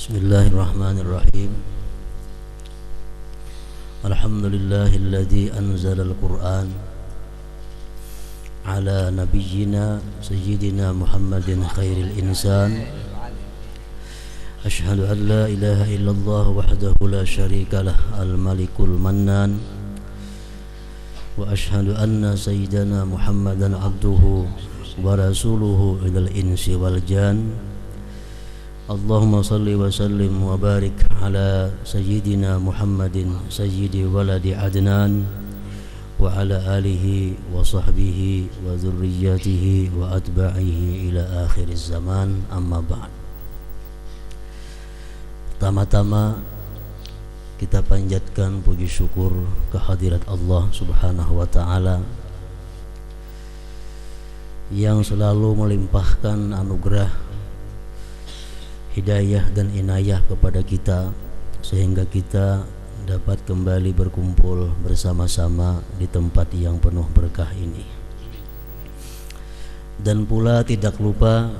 Bismillahirrahmanirrahim. Alhamdulillahilladzi anzalal Qur'an ala nabiyyina sayyidina Muhammadin khairil insan. Ashhadu an la ilaha illallah wahdahu la syarika lah al-malikul mannan. Wa ashhadu anna sayyidana Muhammadan abduhu wa rasuluhu ilal insi wal jan. Allahumma salli wa sallim wa barik ala sayyidina Muhammadin sayyidi waladi Adnan wa ala alihi wa sahbihi wa dhurriyyatihi wa atba'ihi ila akhiriz zaman, amma ba'd. Pertama-tama kita panjatkan puji syukur kehadirat Allah Subhanahu wa ta'ala yang selalu melimpahkan anugerah, hidayah dan inayah kepada kita sehingga kita dapat kembali berkumpul bersama-sama di tempat yang penuh berkah ini. Dan pula tidak lupa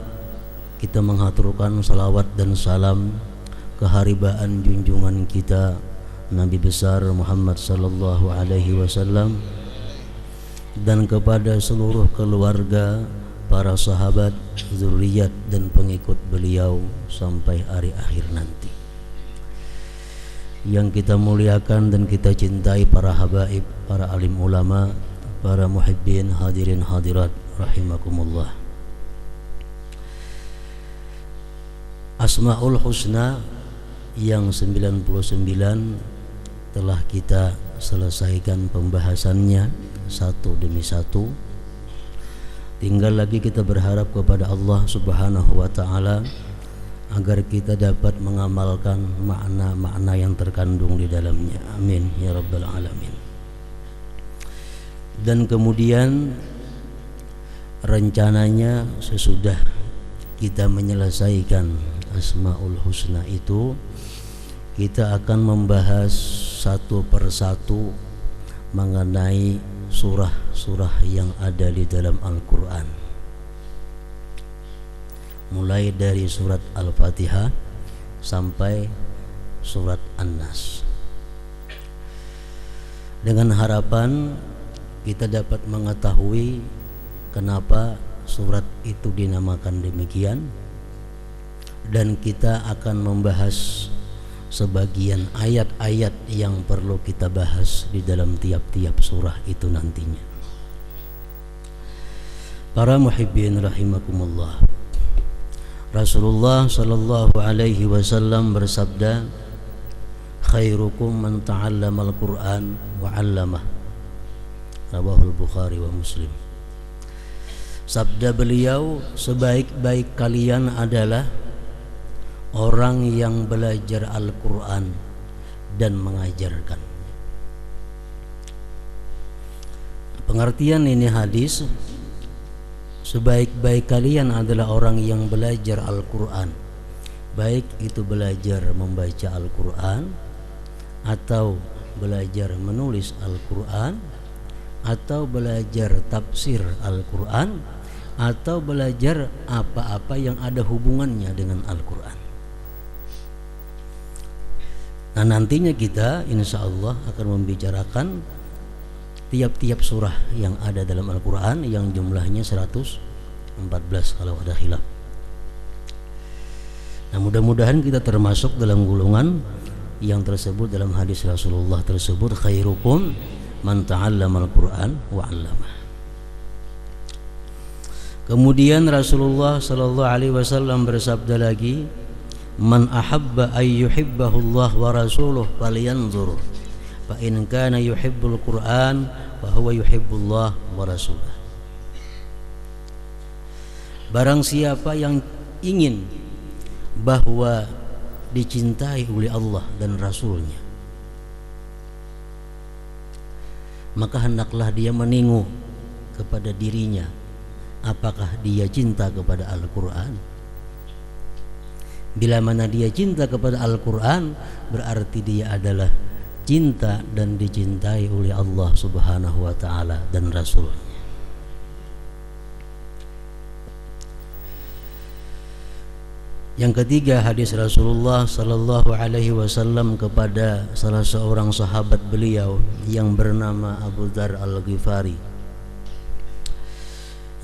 kita menghaturkan salawat dan salam keharibaan junjungan kita Nabi besar Muhammad sallallahu alaihi wasallam dan kepada seluruh keluarga, para sahabat, zuriat dan pengikut beliau sampai hari akhir nanti. Yang kita muliakan dan kita cintai para habaib, para alim ulama, para muhibbin, hadirin hadirat rahimakumullah. Asmaul Husna yang 99 telah kita selesaikan pembahasannya satu demi satu. Tinggal lagi kita berharap kepada Allah Subhanahu wa ta'ala agar kita dapat mengamalkan makna-makna yang terkandung di dalamnya. Amin ya rabbal alamin. Dan kemudian rencananya sesudah kita menyelesaikan Asmaul Husna itu, kita akan membahas satu persatu mengenai surah-surah yang ada di dalam Al-Quran, mulai dari surat Al-Fatihah sampai surat An-Nas, dengan harapan kita dapat mengetahui kenapa surat itu dinamakan demikian, dan kita akan membahas sebagian ayat-ayat yang perlu kita bahas di dalam tiap-tiap surah itu nantinya. Para muhibbin rahimakumullah, Rasulullah sallallahu alaihi wasallam bersabda, khairukum man ta'allamal Qur'an wa 'allamah. Rawahul Bukhari wa Muslim. Sabda beliau, sebaik-baik kalian adalah orang yang belajar Al-Quran dan mengajarkan. Pengertian ini hadis, sebaik-baik kalian adalah orang yang belajar Al-Quran, baik itu belajar membaca Al-Quran, atau belajar menulis Al-Quran, atau belajar tafsir Al-Quran, atau belajar apa-apa yang ada hubungannya dengan Al-Quran. Nah, nantinya kita insya Allah akan membicarakan tiap-tiap surah yang ada dalam Al-Quran yang jumlahnya 114 kalau ada khilaf. Nah, mudah-mudahan kita termasuk dalam golongan yang tersebut dalam hadis Rasulullah tersebut, khairukum man ta'allamal Qur'an wa 'allamah. Kemudian Rasulullah sallallahu alaihi wasallam bersabda lagi, man ahabba ay yuhibbahu Allah wa rasuluh falyanzur fa in kana yuhibbul Qur'an fa huwa yuhibbullah wa rasulah. Barang siapa yang ingin bahwa dicintai oleh Allah dan Rasulnya, maka hendaklah dia menengok kepada dirinya, apakah dia cinta kepada Al-Quran. Bila mana dia cinta kepada Al-Quran, berarti dia adalah cinta dan dicintai oleh Allah Subhanahu wa ta'ala dan Rasulnya. Yang ketiga, hadis Rasulullah sallallahu alaihi wasallam kepada salah seorang sahabat beliau yang bernama Abu Dzar Al-Ghifari.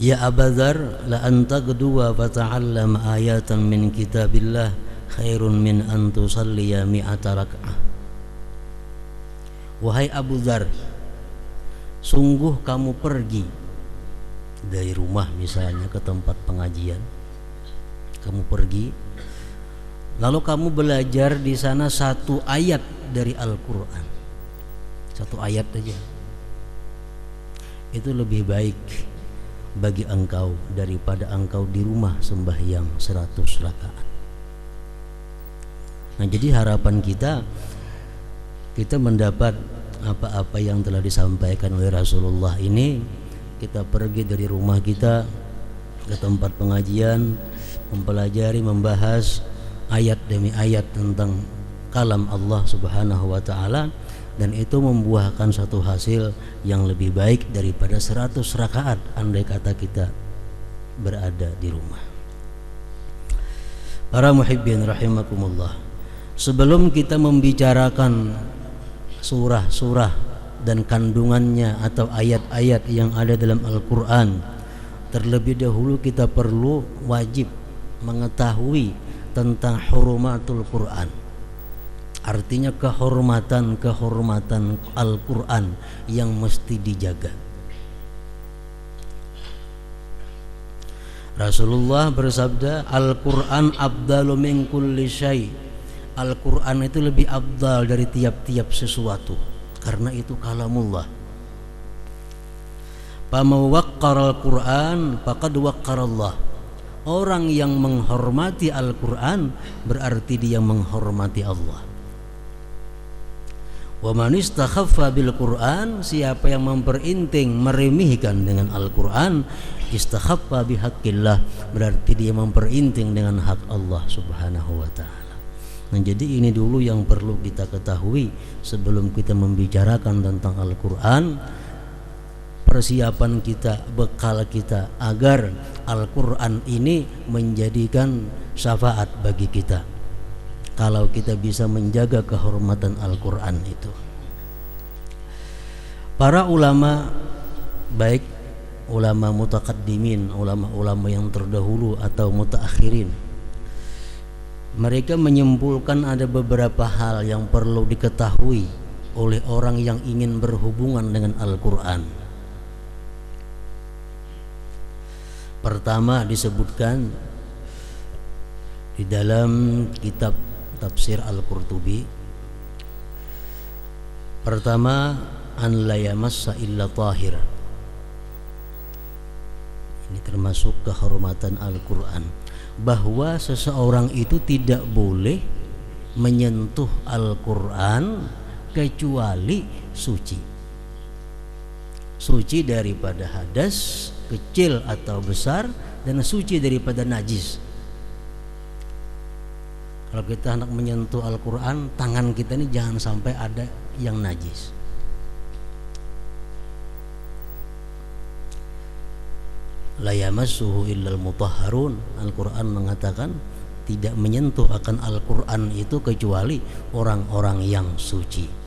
Ya Abu Dzar, la anta gduwa fata'allam ayatan min kitabillah khairun min an tusalliya mi'ata rak'ah. Wahai Abu Dzar, sungguh kamu pergi dari rumah misalnya ke tempat pengajian. Kamu pergi, lalu kamu belajar di sana satu ayat dari Al-Quran, satu ayat aja. Itu lebih baik bagi engkau daripada engkau di rumah sembahyang 100 rakaat. Nah, jadi harapan kita mendapat apa-apa yang telah disampaikan oleh Rasulullah ini. Kita pergi dari rumah kita ke tempat pengajian, mempelajari, membahas ayat demi ayat tentang kalam Allah Subhanahu wa taala, dan itu membuahkan satu hasil yang lebih baik daripada 100 rakaat andai kata kita berada di rumah. Para muhibbin rahimakumullah, sebelum kita membicarakan surah-surah dan kandungannya atau ayat-ayat yang ada dalam Al-Quran, terlebih dahulu kita perlu wajib mengetahui tentang hurumatul Quran, artinya kehormatan Al-Quran yang mesti dijaga. Rasulullah bersabda, Al-Quran afdalu min kulli syai. Al-Quran itu lebih afdal dari tiap-tiap sesuatu, karena itu kalamullah. Faman waqqara al-Quran faqad waqqara Allah. Orang yang menghormati Al-Quran berarti dia menghormati Allah. Wa man istakhaffa bil Quran, siapa yang memperinting, meremehkan dengan Al-Quran, istakhaffa bihaqqillah, berarti dia memperinting dengan hak Allah Subhanahu wa taala. Nah, jadi ini dulu yang perlu kita ketahui sebelum kita membicarakan tentang Al-Quran. Persiapan kita, bekal kita agar Al-Quran ini menjadikan syafaat bagi kita, kalau kita bisa menjaga kehormatan Al-Quran itu. Para ulama, baik ulama mutaqaddimin, ulama-ulama yang terdahulu atau mutaakhirin, mereka menyimpulkan ada beberapa hal yang perlu diketahui oleh orang yang ingin berhubungan dengan Al-Quran. Pertama, disebutkan di dalam kitab tafsir Al-Qurtubi, pertama, an la yamassa illa tahir. Ini termasuk kehormatan Al-Quran, bahwa seseorang itu tidak boleh menyentuh Al-Quran kecuali suci. Suci daripada hadas kecil atau besar, dan suci daripada najis. Kalau kita hendak menyentuh Al-Quran, tangan kita ini jangan sampai ada yang najis. La yamassuhu illal mutahharun. Al-Quran mengatakan tidak menyentuh akan Al-Quran itu kecuali orang-orang yang suci.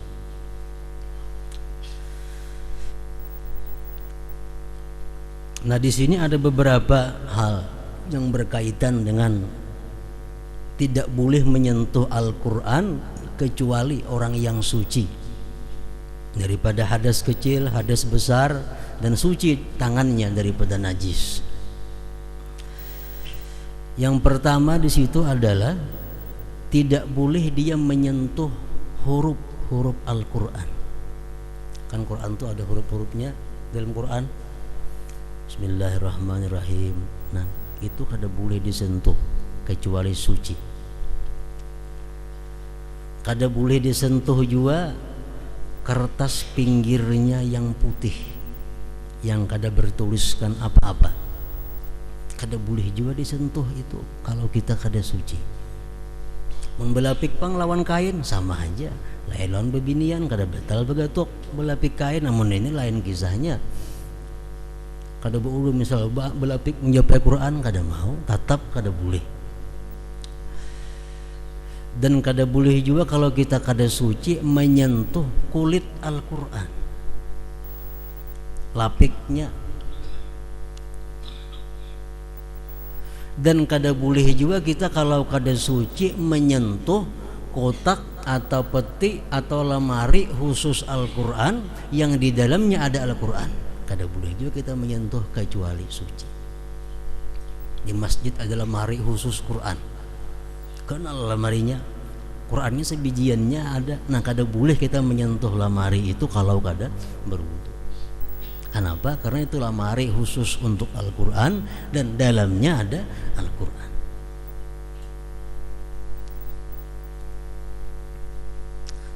Nah, di sini ada beberapa hal yang berkaitan dengan tidak boleh menyentuh Al-Quran kecuali orang yang suci daripada hadas kecil, hadas besar, dan suci tangannya daripada najis. Yang pertama di situ adalah tidak boleh dia menyentuh huruf-huruf Al-Quran. Kan Quran itu ada huruf-hurufnya dalam Quran. Bismillahirrahmanirrahim. Nah, itu kada boleh disentuh kecuali suci. Kada boleh disentuh juga kertas pinggirnya yang putih, yang kada bertuliskan apa-apa. Kada boleh juga disentuh itu kalau kita kada suci. Membelapik pang lawan kain sama aja. Lain lawan bebinian kada betal begatuk belapik kain, namun ini lain kisahnya. Kada boleh misal belapik menjawab Quran kada mau, tetap kada boleh. Dan kada boleh juga kalau kita kada suci menyentuh kulit Al-Quran, lapiknya. Dan kada boleh juga kita kalau kada suci menyentuh kotak atau peti atau lemari khusus Al-Quran yang di dalamnya ada Al-Quran. Kada boleh juga kita menyentuh kecuali suci. Di masjid ada lemari khusus Quran, kenal lemarinya, Qurannya sebijiannya ada. Nah kada boleh kita menyentuh lemari itu kalau kada berwudu. Kenapa? Karena itu lemari khusus untuk Al-Quran dan dalamnya ada Al-Quran.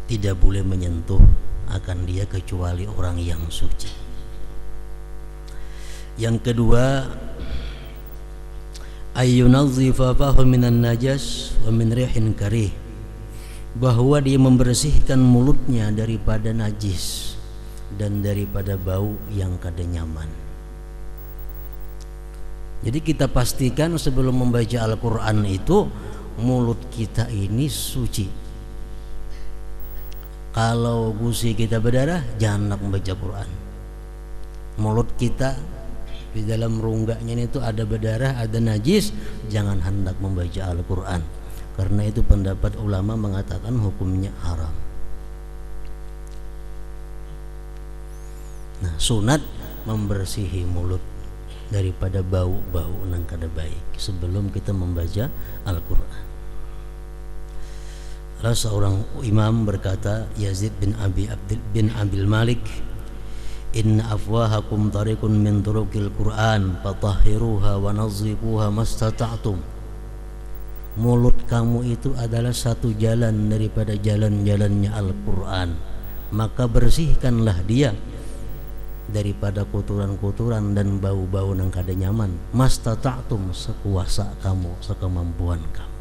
Tidak boleh menyentuh akan dia kecuali orang yang suci. Yang kedua, ayyunazzifa fahu minan najas wa min rihin karih, bahwa dia membersihkan mulutnya daripada najis dan daripada bau yang kada nyaman. Jadi kita pastikan sebelum membaca Al-Quran itu mulut kita ini suci. Kalau gusi kita berdarah, jangan nak membaca Quran. Mulut kita di dalam rongganya itu ada berdarah, ada najis, jangan hendak membaca Al-Quran. Karena itu pendapat ulama mengatakan hukumnya haram. Nah, sunat membersihi mulut daripada bau-bau nang kada baik sebelum kita membaca Al-Quran. Salah seorang imam berkata, Yazid bin Abil Malik, inna afwahakum tariqun min turuqil Qur'an fatahhiruha wa nazzifuha mastata'tum. Mulut kamu itu adalah satu jalan daripada jalan-jalannya Al-Quran, maka bersihkanlah dia daripada kotoran-kotoran dan bau-bau yang kada nyaman, mastata'tum, sekuasa kamu, sekemampuan kamu.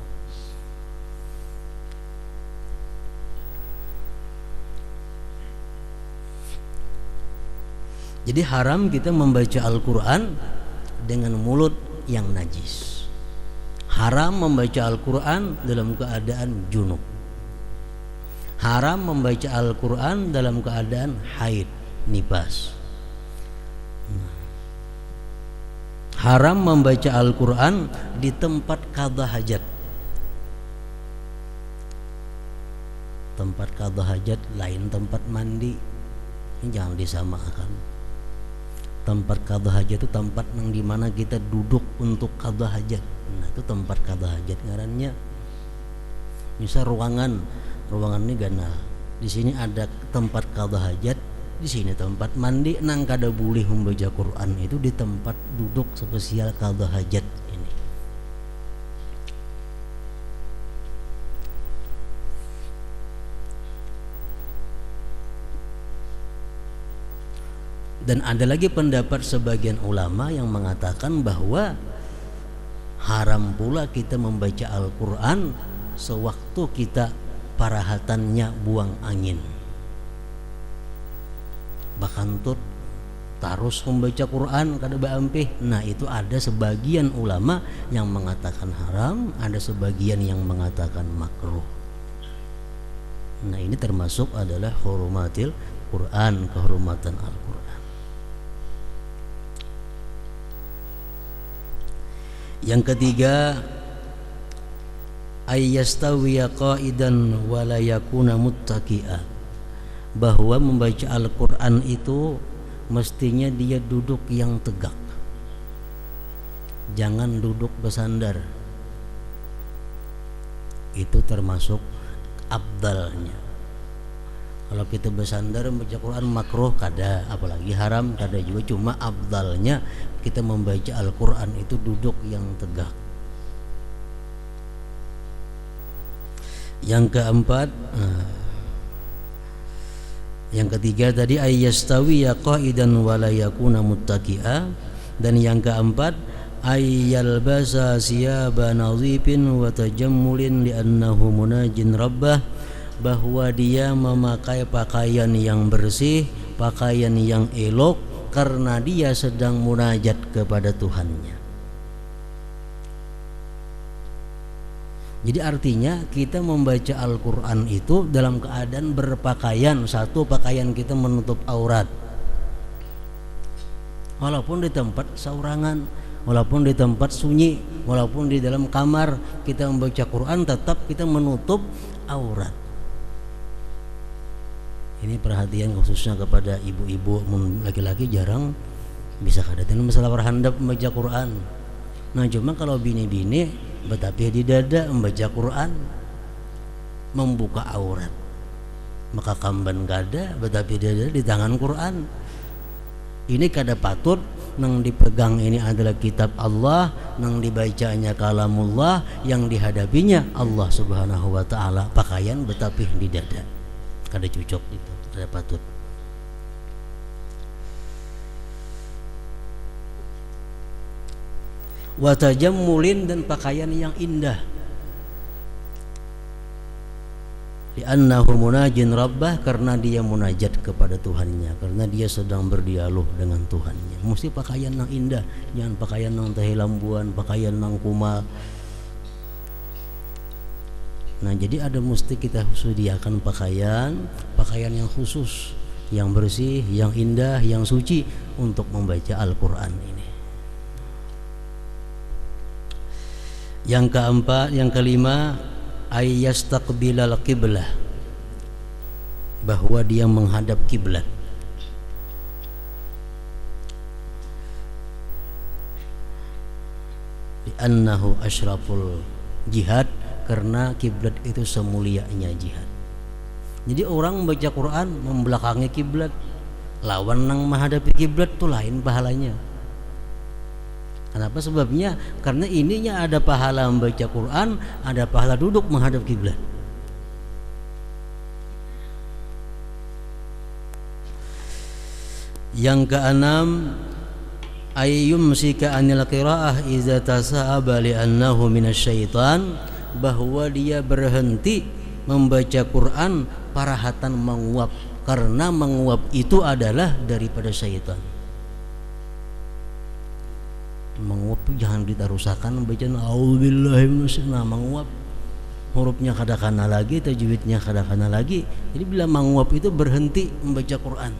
Jadi haram kita membaca Al-Quran dengan mulut yang najis. Haram membaca Al-Quran dalam keadaan junub. Haram membaca Al-Quran dalam keadaan haid, nifas. Haram membaca Al-Quran di tempat qadha hajat. Tempat qadha hajat lain tempat mandi. Ini jangan disamakan. Tempat qadha hajat itu tempat yang dimana kita duduk untuk qadha hajat. Nah itu tempat qadha hajat ngarannya. Misal ruangan ini ganal. Di sini ada tempat qadha hajat, di sini tempat mandi. Nang kada boleh membaca Quran itu di tempat duduk spesial qadha hajat ini. Dan ada lagi pendapat sebagian ulama yang mengatakan bahwa haram pula kita membaca Al-Quran sewaktu kita parahatannya buang angin. Bahkan tut tarus membaca Quran kada baampih. Nah itu ada sebagian ulama yang mengatakan haram, ada sebagian yang mengatakan makruh. Nah ini termasuk adalah hurumatil Quran, kehormatan Al-Quran. Yang ketiga, ayyastawiya qa'idan wa la yakuna muttaqi'a, bahwa membaca Al-Quran itu mestinya dia duduk yang tegak, jangan duduk bersandar. Itu termasuk afdalnya. Kalau kita bersandar membaca Quran makruh kada, apalagi haram kada juga. Cuma afdalnya kita membaca Al-Quran itu duduk yang tegak. Yang keempat, yang ketiga tadi ayyastawi ya qa'idan wa la yakuna muttaqi'a, dan yang keempat ayyalbasa siyaba nadhifin wa tajammulin li'annahu munajin rabbah, bahwa dia memakai pakaian yang bersih, pakaian yang elok, karena dia sedang munajat kepada Tuhannya. Jadi artinya kita membaca Al-Quran itu dalam keadaan berpakaian. Satu, pakaian kita menutup aurat, walaupun di tempat saurangan, walaupun di tempat sunyi, walaupun di dalam kamar kita membaca Quran, tetap kita menutup aurat. Ini perhatian khususnya kepada ibu-ibu. Laki-laki jarang bisa kadatin masalah berhandap membaca Quran. Nah cuma kalau bini-bini betapih di dada membaca Quran, membuka aurat, maka kamban kada betapih di dada di tangan Quran. Ini kada patut. Nang dipegang ini adalah kitab Allah, nang dibacanya kalamullah, yang dihadapinya Allah Subhanahu wa ta'ala. Pakaian betapih di dada kada cocok, itu kada patut. Wa tajammulin, dan pakaian yang indah. Li'annahu munajin rabbah, karena dia munajat kepada Tuhannya, karena dia sedang berdialog dengan Tuhannya. Mesti pakaian yang indah, jangan pakaian yang tahilambuan, pakaian yang kumal. Nah jadi ada mesti kita sediakan pakaian yang khusus, yang bersih, yang indah, yang suci untuk membaca Al-Quran ini. Yang keempat, yang kelima, ayyastaqbilal qiblah, bahwa dia menghadap kiblat. Li'annahu asyraful jihad, karena kiblat itu semulianya jihad. Jadi orang membaca Quran membelakangi kiblat, lawan nang menghadapi kiblat itu lain pahalanya. Kenapa sebabnya? Karena ininya ada pahala membaca Quran, ada pahala duduk menghadap kiblat. Yang keenam, ayyumsika anil qiraah idza tasa'aba li'annahu minasyaitan, bahwa dia berhenti membaca Quran parahatan menguap, karena menguap itu adalah daripada syaitan. Menguap itu jangan ditarusakan bacaan auzubillahi minasyaitonir. Menguap hurufnya kadakana lagi, tajwidnya kadakana lagi. Jadi bila menguap itu berhenti membaca Quran.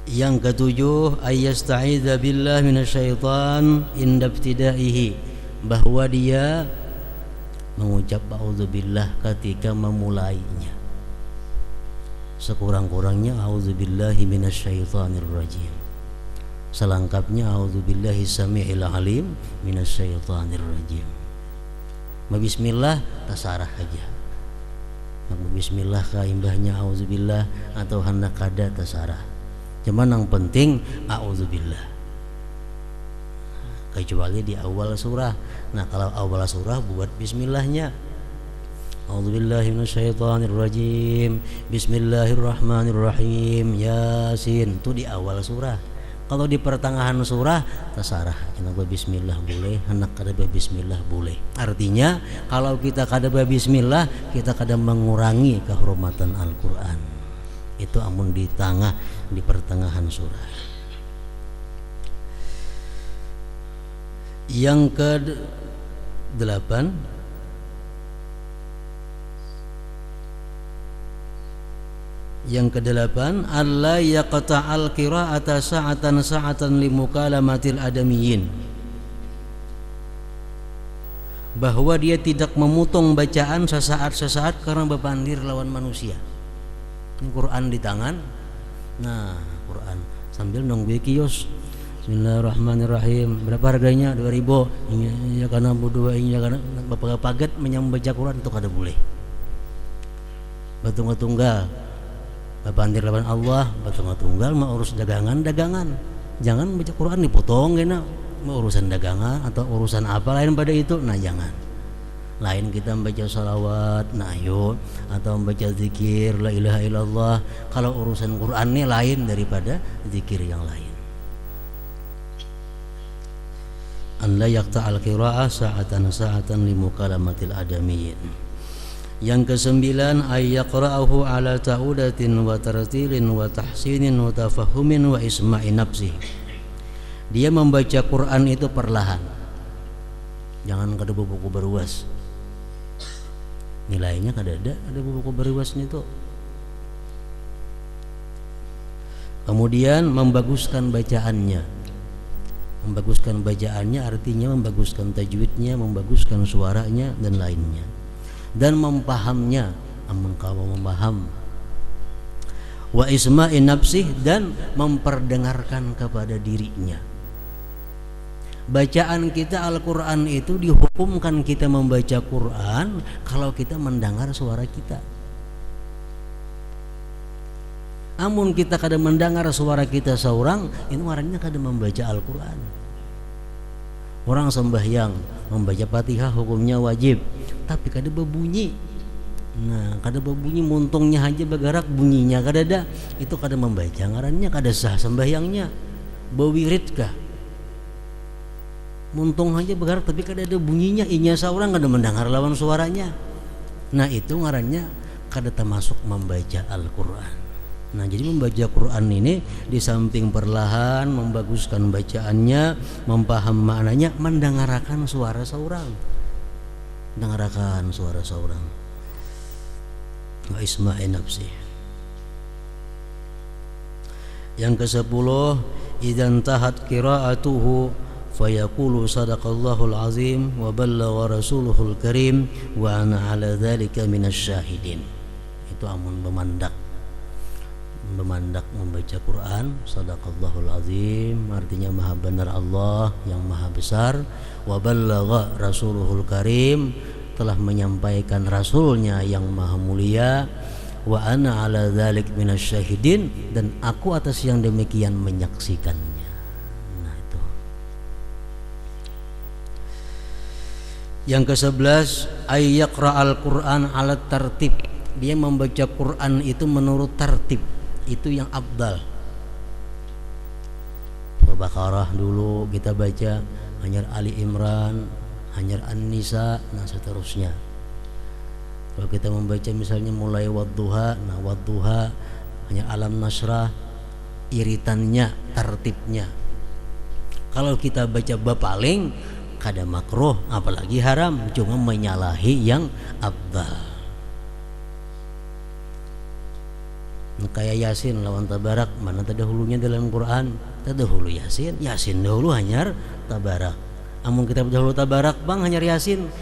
Yang ketujuh, ayyasta'idza billahi minasyaitan inda ibtidaihi, bahwa dia mengucap auzubillah ketika memulainya. Sekurang-kurangnya auzubillahi minasyaitonir rajim, selengkapnya auzubillahi samiil alim minasyaitonir rajim. Bismillah tasarah aja. Bismillah kaimbahnya auzubillah atau hendak kada tasarah. Cuman yang penting auzubillah, kecuali di awal surah. Nah kalau awal surah buat bismillahnya, a'udzubillahi minasyaitonir rajim, bismillahirrahmanirrahim, yasin, itu di awal surah. Kalau di pertengahan surah tasarah, hendak bismillah boleh, hendak kada bismillah boleh. Artinya kalau kita kada bismillah, kita kada mengurangi kehormatan Al-Quran. Itu amun di tengah, di pertengahan surah. Yang ke-8, alla yaqta'al qira'ata sa'atan limukalamatil adamiyyin, bahwa dia tidak memotong bacaan sesaat karena berpandir lawan manusia. Ini Quran di tangan, nah Quran sambil nunggu kios. Bismillahirrahmanirrahim. Berapa harganya? 2.000. Ini ya karena berdua, ini ya karena bapak paget menyambaca Quran itu kada boleh. Batunggal bapandir lawan Allah, batunggal mah urus dagangan. Jangan baca Quran dipotong kena, mau urusan dagangan atau urusan apa lain pada itu. Nah jangan. Lain kita membaca salawat, na'yud, atau membaca zikir la ilaha illallah. Kalau urusan Quran ini lain daripada zikir yang lain. An la yaqta'al qira'ah sa'atan limukalamatil adamiyyin. Yang kesembilan, ayyaqra'ahu ala ta'udatin wa tartilin wa tahsinin wa tafahumin wa isma'i nafsih. Dia membaca Quran itu perlahan, jangan kada buku beruas. Nilainya kada ada buku beruas itu. Kemudian membaguskan bacaannya. Membaguskan bacaannya artinya membaguskan tajwidnya, membaguskan suaranya dan lainnya. Dan mempahamnya, amun kalau memaham. Wa isma'i nafsih, dan memperdengarkan kepada dirinya. Bacaan kita Al-Quran itu dihukumkan kita membaca Quran kalau kita mendengar suara kita. Amun kita kada mendengar suara kita seorang, itu artinya kada membaca Al-Quran. Orang sembahyang membaca Fatihah hukumnya wajib, tapi kada berbunyi. Nah, kada berbunyi, muntungnya aja bergerak, bunyinya kada ada, itu kada membaca, ngarannya kada sah sembahyangnya. Bewirid kah? Muntung aja bergerak tapi kada ada bunyinya, inya seorang kada mendengar lawan suaranya. Nah, itu ngarannya kada termasuk membaca Al-Quran. Nah, jadi membaca Quran ini di samping perlahan, membaguskan bacaannya, mempaham maknanya, mendengarkan suara seorang. Dengarkan suara seorang. Wa isma'i nafsih. Yang ke-10, idzan tahat qira'atuhu fayaqulu sadaqallahul azim wa ballagha rasuluhul karim wa ana 'ala dzalika minasyahidin. Itu amun memandak membaca Quran, sadaqallahul azim artinya maha benar Allah yang maha besar, wa ballagha rasuluhul karim telah menyampaikan rasulnya yang maha mulia, wa ana ala dzalik minasyahidin dan aku atas yang demikian menyaksikannya. Nah, itu. Yang ke-11, ayyaqra'al Qur'an ala tartib. Dia membaca Quran itu menurut tartib. Itu yang afdal. Al-Baqarah dulu kita baca, hanyar Ali Imran, hanyar An-Nisa, nah seterusnya. Kalau kita membaca misalnya mulai Wadduha, nah Wadduha hanya Alam Nasrah, iritannya, tertibnya. Kalau kita baca bapaling, kada makruh, apalagi haram, cuma menyalahi yang afdal. Kayak Yasin lawan Tabarak, mana terdahulunya dalam Quran? Terdahulu Yasin, Yasin dahulu hanyar Tabarak. Amun kita dahulu Tabarak bang hanyar Yasin,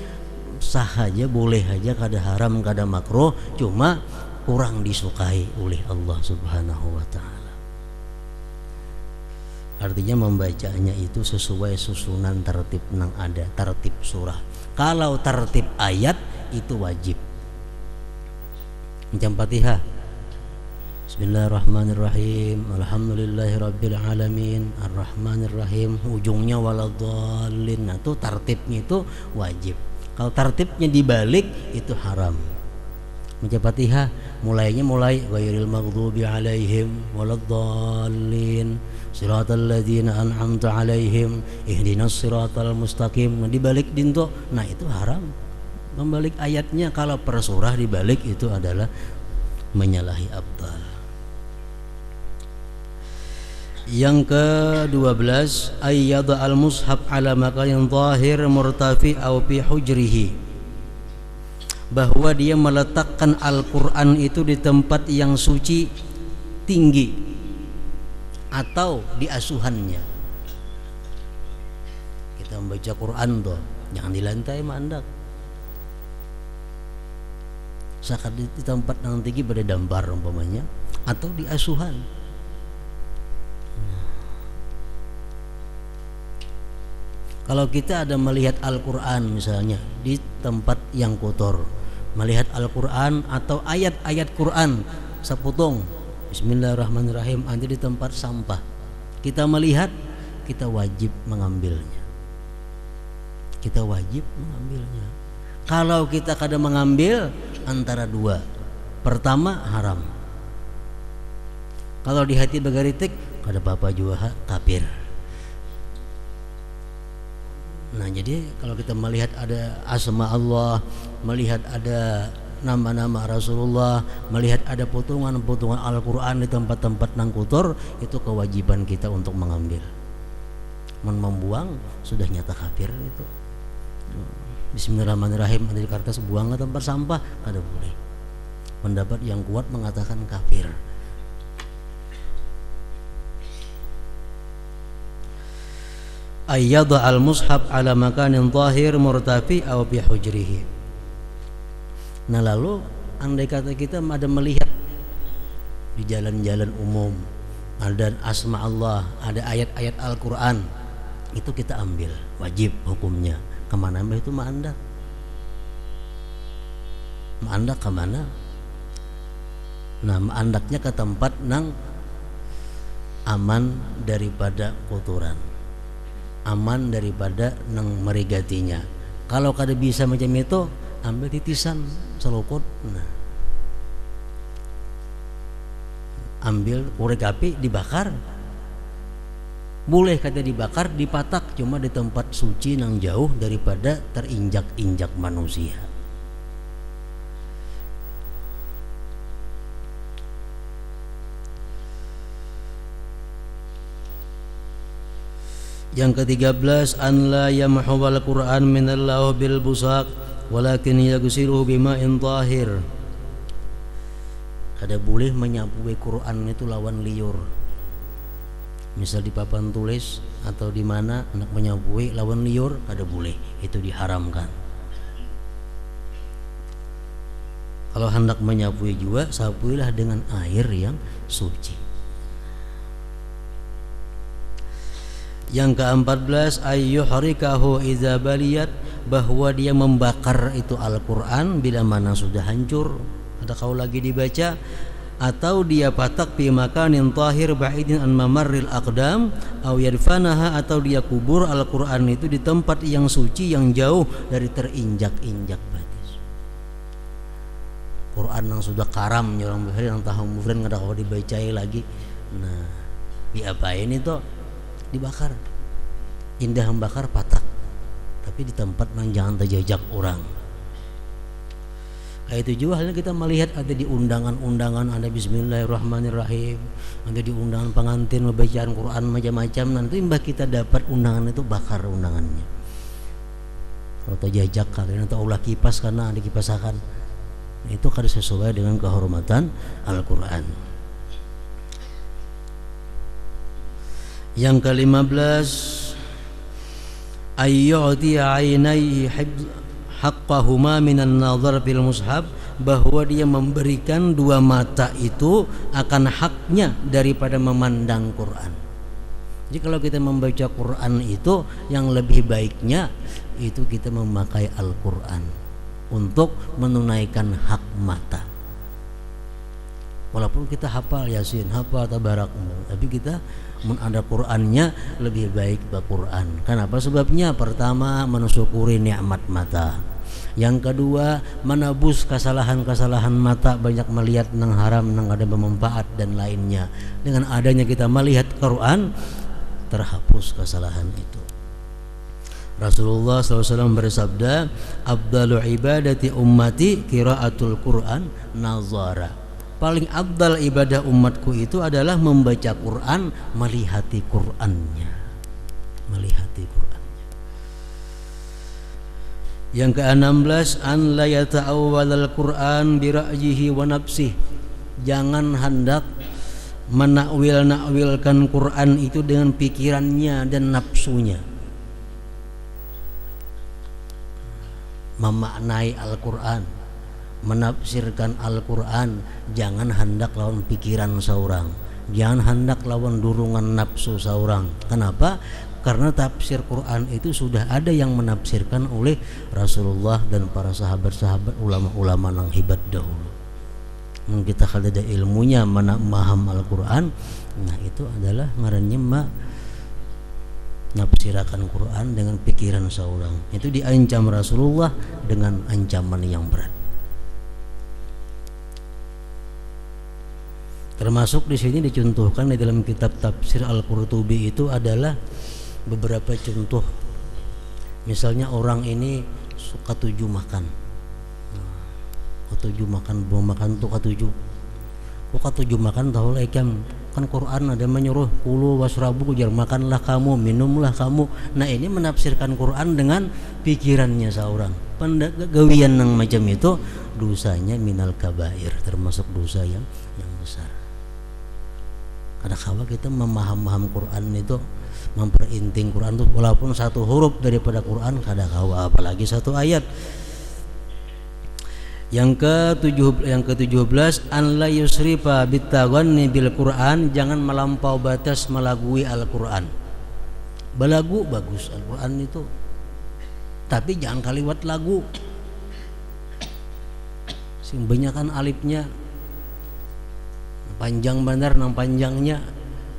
sah aja, boleh aja, kada haram, kada makruh, cuma kurang disukai oleh Allah Subhanahu wa taala. Artinya membacanya itu sesuai susunan tertib nang ada, tertib surah. Kalau tertib ayat itu wajib. Macam Fatihah, Bismillahirrahmanirrahim, Alhamdulillahirabbil alamin, Arrahmanirrahim, ujungnya waladhdallin. Nah, itu tertibnya itu wajib. Kalau tertibnya dibalik itu haram. Macam Fatihah, mulai ghairil maghdubi alaihim waladhdallin, siratal ladzina an'amta alaihim, ihdinas siratal mustaqim. Nah, dibalik dinto, nah itu haram. Membalik ayatnya, kalau per surah dibalik itu adalah menyalahi afdal. Yang ke-12, ayyada al-mushaf ala makanin zahir murtafi aw fi hujrihi. Bahwa dia meletakkan Al-Quran itu di tempat yang suci tinggi atau di asuhannya. Kita membaca Quran tuh jangan di lantai mandak. Sakat di tempat yang tinggi pada dambar umpamanya, atau di asuhan. Kalau kita ada melihat Al-Quran misalnya di tempat yang kotor, melihat Al-Quran atau ayat-ayat Quran sepotong Bismillahirrahmanirrahim ada di tempat sampah, kita melihat, kita wajib mengambilnya. Kita wajib mengambilnya. Kalau kita kada mengambil, antara dua. Pertama haram. Kalau di hati bagaritik, kada apa-apa juga kafir. Nah, jadi kalau kita melihat ada asma Allah, melihat ada nama-nama Rasulullah, melihat ada potongan-potongan Al-Quran di tempat-tempat nang kotor, itu kewajiban kita untuk mengambil. Membuang sudah nyata kafir itu. Bismillahirrahmanirrahim, ada di kertas, buang ke tempat sampah, kada boleh. Pendapat yang kuat mengatakan kafir. Ayyadha al-mushaf ala makanin zahir murtafi aw fi hujrihi. Nah lalu andai kata kita ada melihat di jalan-jalan umum ada asma Allah, ada ayat-ayat Al-Quran, itu kita ambil, wajib hukumnya. Kemana itu ma'andak? Ma'andak kemana? Nah ma'andaknya ke tempat nang aman daripada kotoran, aman daripada nang merigatinya. Kalau kada bisa macam itu, ambil titisan selopot. Nah, ambil korek api, dibakar. Boleh kata dibakar, dipatak, cuma di tempat suci nang jauh daripada terinjak-injak manusia. Yang ke-13, an la yamhuwal Qur'an minallahu bil busaq walakin yaghsiluhu bima'in tahir. Kada boleh menyapui Quran itu lawan liur. Misal di papan tulis atau di mana hendak menyapui lawan liur, kada boleh, itu diharamkan. Kalau hendak menyapui juga, sapuilah dengan air yang suci. Yang ke-14, ayyuhrikahu idza baliyat, bahwa dia membakar itu Al-Quran bila mana sudah hancur, ada kau lagi dibaca, atau dia patak fi makanin tahir ba'idin an mamarril aqdam aw yadfanaha, atau dia kubur Al-Quran itu di tempat yang suci yang jauh dari terinjak-injak batis. Quran yang sudah karam orang bahari yang tahu mufrin kada kau dibacai lagi. Nah, diapain itu? Dibakar. Indah membakar patak, tapi di tempat yang jangan terjejak orang. Itu juga halnya kita melihat ada di undangan-undangan, ada Bismillahirrahmanirrahim, ada di undangan pengantin membacaan Quran macam-macam, nanti mbah kita dapat undangan itu, bakar undangannya. Kalau terjejak kalian atau ulah kipas karena ada kipasakan, itu kada sesuai dengan kehormatan Al-Quran. Yang ke-15, ayyu'ti 'ainaihi haqqahuma minan nazar fil mushaf, bahwa dia memberikan dua mata itu akan haknya daripada memandang Quran. Jadi kalau kita membaca Quran itu, yang lebih baiknya itu kita memakai Al-Quran untuk menunaikan hak mata. Walaupun kita hafal Yasin, hafal Tabarak, tapi kita ada Qur'annya lebih baik Quran. Kenapa? Sebabnya pertama mensyukuri nikmat mata. Yang kedua menebus kesalahan-kesalahan mata, banyak melihat nang haram, nang ada bermanfaat dan lainnya. Dengan adanya kita melihat Quran, terhapus kesalahan itu. Rasulullah SAW bersabda, "Afdalu ibadati ummati qiraatul Qur'an nazara." Paling abdal ibadah umatku itu adalah membaca Quran, melihati Qurannya, melihati Qurannya. Yang ke-16, an la yata'awwalal Quran bi ra'yihi wa nafsihi. Jangan hendak menakwil-nakwilkan Quran itu dengan pikirannya dan nafsunya. Memaknai Al-Quran, menafsirkan Al-Quran, jangan hendak lawan pikiran seorang, jangan hendak lawan durungan nafsu seorang. Kenapa? Karena tafsir Quran itu sudah ada yang menafsirkan oleh Rasulullah dan para sahabat-sahabat, ulama-ulama yang hebat dahulu. Kita kalau ada ilmunya memaham Al-Quran, nah itu adalah ngarannya nafsirakan Quran dengan pikiran seorang. Itu diancam Rasulullah dengan ancaman yang berat. Termasuk di sini dicontohkan di dalam kitab tafsir Al-Qurtubi itu adalah beberapa contoh. Misalnya orang ini suka tuju makan. Ketujuh makan, mau makan tuh ketujuh. Kok ketujuh makan tahu ikan? Kan Quran ada menyuruh kulu wasrabu, jar makanlah kamu, minumlah kamu. Nah ini menafsirkan Quran dengan pikirannya seorang. Gawian yang macam itu dosanya minal kabair, termasuk dosa yang besar. Kadang-kadang kita memaham Quran itu, memperinting Quran itu walaupun satu huruf daripada Quran, kadang-kadang apalagi satu ayat. Yang ke-17 an la yusrifa bitaghanni bil Quran, jangan melampau batas melagui Al-Quran. Balagu bagus Al-Quran itu, tapi jangan kaliwat lagu. Sing banyakan alifnya panjang benar, nang panjangnya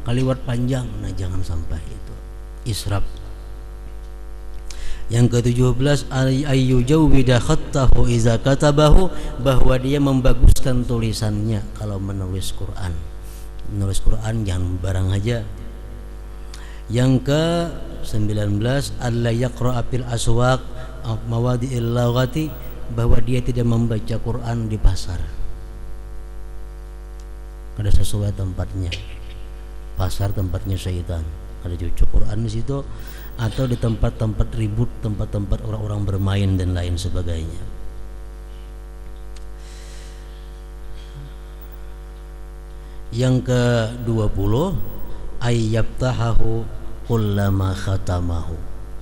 kaliwat panjang. Nah jangan sampai itu israf. Yang ke-17 ayyujawwida khattahu iza katabahu, bahwa dia membaguskan tulisannya kalau menulis Quran. Menulis Quran jangan barang aja. Yang ke-19 alla yaqra'a fil aswaq mawadi'il laghati, bahwa dia tidak membaca Quran di pasar. Ada sesuai tempatnya. Pasar tempatnya syaitan. Ada cucu Quran di situ, atau di tempat-tempat ribut, tempat-tempat orang-orang bermain dan lain sebagainya. Yang ke-20 ayyabtahahu kullama khatamahu.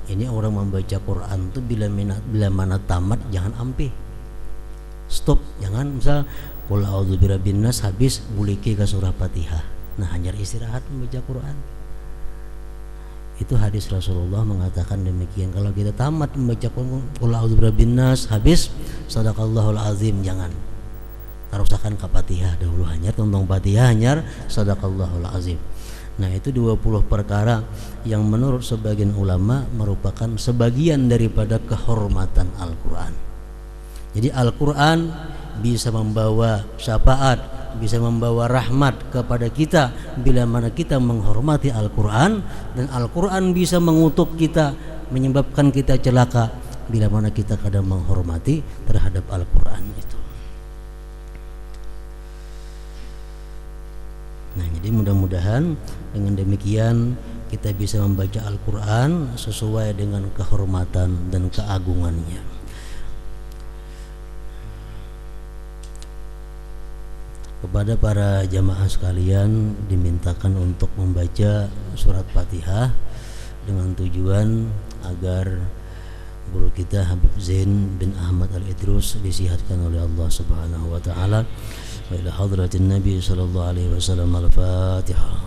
Ini orang membaca Quran tuh bila mana tamat jangan ampe. Stop, jangan misal qul a'udzu birabbin nas habis buliki ke surah Fatihah. Nah, hanya istirahat membaca Quran. Itu hadis Rasulullah mengatakan demikian. Kalau kita tamat membaca qul a'udzu birabbin nas habis sadaqallahul azim, jangan. Tarusakan ke Fatihah dahulu, hanya tentang Fatihah hanya sadaqallahul azim. Nah, itu 20 perkara yang menurut sebagian ulama merupakan sebagian daripada kehormatan Al-Qur'an. Jadi Al-Qur'an bisa membawa syafaat, bisa membawa rahmat kepada kita bila mana kita menghormati Al-Quran, dan Al-Quran bisa mengutuk kita, menyebabkan kita celaka bila mana kita kadang menghormati terhadap Al-Quran itu. Nah, jadi mudah-mudahan dengan demikian kita bisa membaca Al-Quran sesuai dengan kehormatan dan keagungannya. Kepada para jamaah sekalian dimintakan untuk membaca surat Fatihah dengan tujuan agar guru kita Habib Zain bin Ahmad Al-Idrus disihatkan oleh Allah Subhanahu wa taala. Wa ila hadratin Nabi sallallahu alaihi wasallam. Al-Fatihah.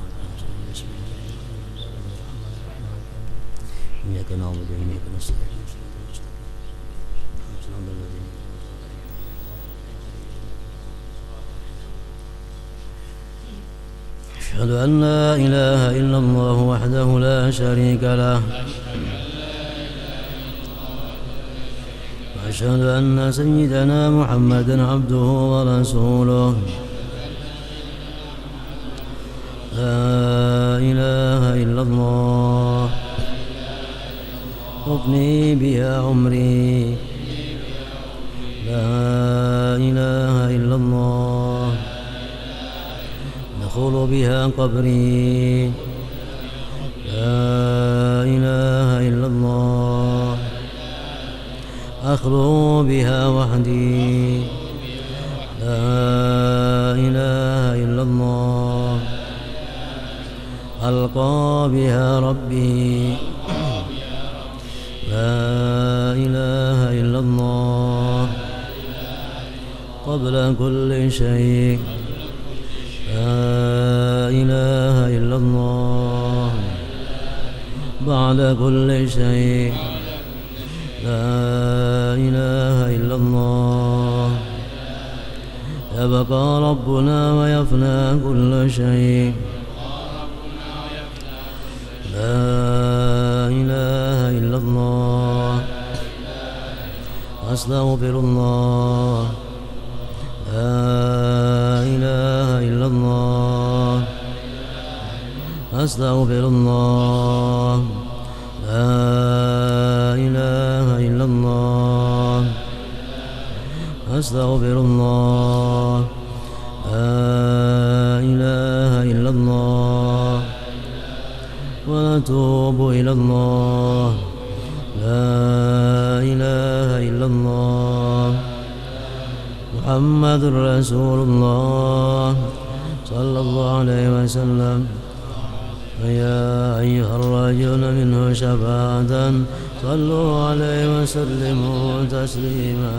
Iyyaka na'budu wa iyyaka nasta'in. أشهد أن لا إله إلا الله وحده لا شريك له وأشهد أن سيدنا محمدا عبده ورسوله لا إله إلا الله أفني بها عمري لا إله إلا الله أدخل بها قبري لا إله إلا الله أخلو بها وحدي لا إله إلا الله ألقى بها ربي لا إله إلا الله قبل كل شيء لا إله إلا الله بعد كل شيء لا إله إلا الله يبقى ربنا ويفنى كل شيء لا إله إلا الله أستغفر الله لا إله إلا الله أستغفر الله لا إله إلا الله أستغفر الله لا إله إلا الله ونتوب إلى الله لا إله إلا الله محمد رسول الله صلى الله عليه وسلم يا أيها الراجون منه شفاعة صلوا عليه وسلموا تسليما